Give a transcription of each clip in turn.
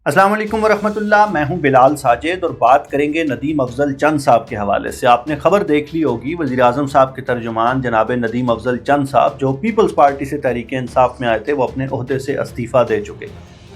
अस्सलाम वालेकुम वरहमतुल्लाह। मैं हूं बिलाल साजिद और बात करेंगे नदीम अफजल चंद साहब के हवाले से। आपने खबर देख ली होगी, वज़ीर आज़म साहब के तर्जुमान जनाब नदीम अफजल चंद साहब जो पीपल्स पार्टी से तहरीक इंसाफ में आए थे, वो अपने ओहदे से इस्तीफ़ा दे चुके।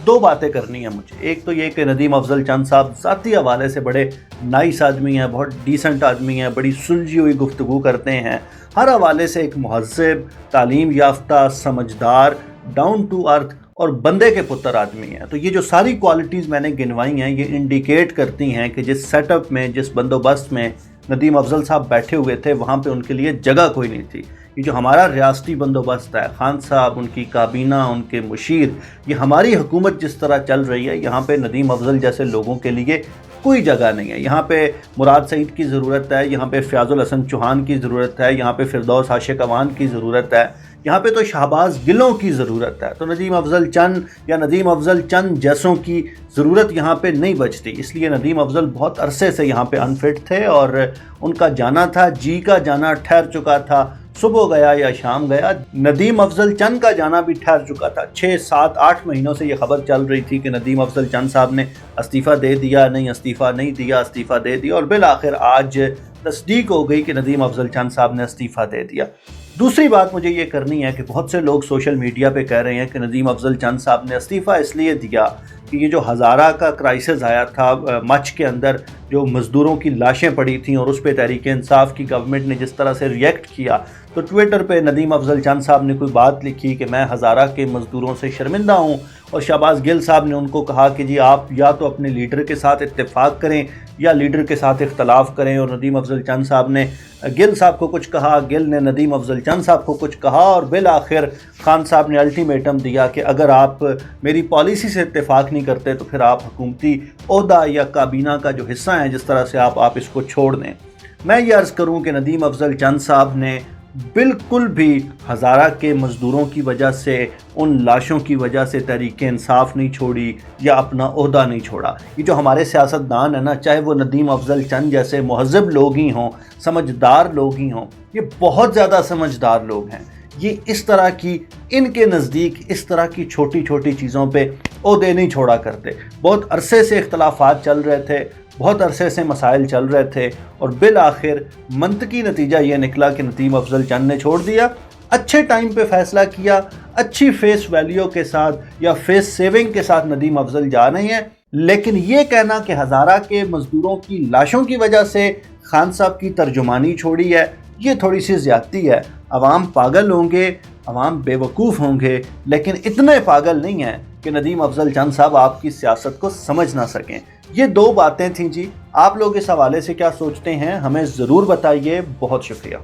दो बातें करनी है मुझे। एक तो ये कि नदीम अफजल चंद साहब ज़ाती हवाले से बड़े नाइस आदमी हैं, बहुत डिसेंट आदमी हैं, बड़ी सुलझी हुई गुफ्तगू करते हैं, हर हवाले से एक महज़्ज़ब, तालीम याफ्ता, समझदार, डाउन टू अर्थ और बंदे के पुत्र आदमी हैं। तो ये जो सारी क्वालिटीज़ मैंने गिनवाई हैं, ये इंडिकेट करती हैं कि जिस सेटअप में, जिस बंदोबस्त में नदीम अफजल साहब बैठे हुए थे, वहाँ पे उनके लिए जगह कोई नहीं थी। ये जो हमारा रियासती बंदोबस्त है, खान साहब, उनकी काबीना, उनके मुशीर, ये हमारी हुकूमत जिस तरह चल रही है, यहाँ पे नदीम अफजल जैसे लोगों के लिए कोई जगह नहीं है। यहाँ पे मुराद सईद की ज़रूरत है, यहाँ पे फ़याज़ुल हसन चौहान की ज़रूरत है, यहाँ पे फ़िरदौस आशिक़ अवान की ज़रूरत है, यहाँ पे तो शहबाज गिलों की ज़रूरत है। तो नदीम अफजल चंद या नदीम अफजल चंद जैसों की ज़रूरत यहाँ पे नहीं बचती। इसलिए नदीम अफजल बहुत अरसे से यहाँ पे अनफिट थे और उनका जाना था, जी का जाना ठहर चुका था। सुबह गया या शाम गया, नदीम अफजल चंद का जाना भी ठहर चुका था। 6, 7, 8 महीनों से ये खबर चल रही थी कि नदीम अफजल चंद साहब ने इस्तीफ़ा दे दिया, नहीं इस्तीफ़ा नहीं दिया, इस्तीफ़ा दे दिया, और बिल आखिर आज तस्दीक हो गई कि नदीम अफजल चंद साहब ने इस्तीफ़ा दे दिया। दूसरी बात मुझे ये करनी है कि बहुत से लोग सोशल मीडिया पे कह रहे हैं कि नदीम अफजल चंद साहब ने इस्तीफ़ा इसलिए दिया कि ये जो हज़ारा का क्राइसिस आया था, मच के अंदर जो मज़दूरों की लाशें पड़ी थीं और उस पर तहरीक इंसाफ की गवर्नमेंट ने जिस तरह से रिएक्ट किया, तो ट्विटर पे नदीम अफजल चंद साहब ने कोई बात लिखी कि मैं हज़ारा के मज़दूरों से शर्मिंदा हूँ, और शहबाज गिल साहब ने उनको कहा कि जी आप या तो अपने लीडर के साथ इत्तेफाक करें या लीडर के साथ इख्तलाफ करें। और नदीम अफजल चंद साहब ने गिल साहब को कुछ कहा, गिल ने नदीम अफजल चंद साहब को कुछ कहा, और बिल आखिर खान साहब ने अल्टीमेटम दिया कि अगर आप मेरी पॉलिसी से इत्तेफाक नहीं करते तो फिर आप हुकूमती ओहदा या काबीना का जो हिस्सा है, जिस तरह से आप इसको छोड़ दें। मैं ये अर्ज़ करूँ कि नदीम अफजल चंद साहब ने बिल्कुल भी हज़ारा के मज़दूरों की वजह से, उन लाशों की वजह से तहरीक इंसाफ नहीं छोड़ी या अपना ओहदा नहीं छोड़ा। ये जो हमारे सियासतदान है ना, चाहे वो नदीम अफजल चंद जैसे महज़्ज़ब लोग ही हों, समझदार लोग ही हों, ये बहुत ज़्यादा समझदार लोग हैं, ये इस तरह की, इनके नज़दीक इस तरह की छोटी छोटी चीज़ों पे ओहदे नहीं छोड़ा करते। बहुत अरसे से इख्तलाफात चल रहे थे, बहुत अरसे से मसाइल चल रहे थे, और बिल आखिर मंतकी नतीजा ये निकला कि नदीम अफजल चंद ने छोड़ दिया। अच्छे टाइम पे फ़ैसला किया, अच्छी फेस वैल्यू के साथ या फेस सेविंग के साथ नदीम अफजल जा रहे हैं। लेकिन ये कहना कि हज़ारा के मज़दूरों की लाशों की वजह से खान साहब की तर्जुमानी छोड़ी है, ये थोड़ी सी ज़्यादती है। अवाम पागल होंगे, अवाम बेवकूफ़ होंगे, लेकिन इतने पागल नहीं हैं कि नदीम अफजल चंद साहब आपकी सियासत को समझ ना सकें। ये दो बातें थीं जी। आप लोग इस हवाले से क्या सोचते हैं, हमें ज़रूर बताइए। बहुत शुक्रिया।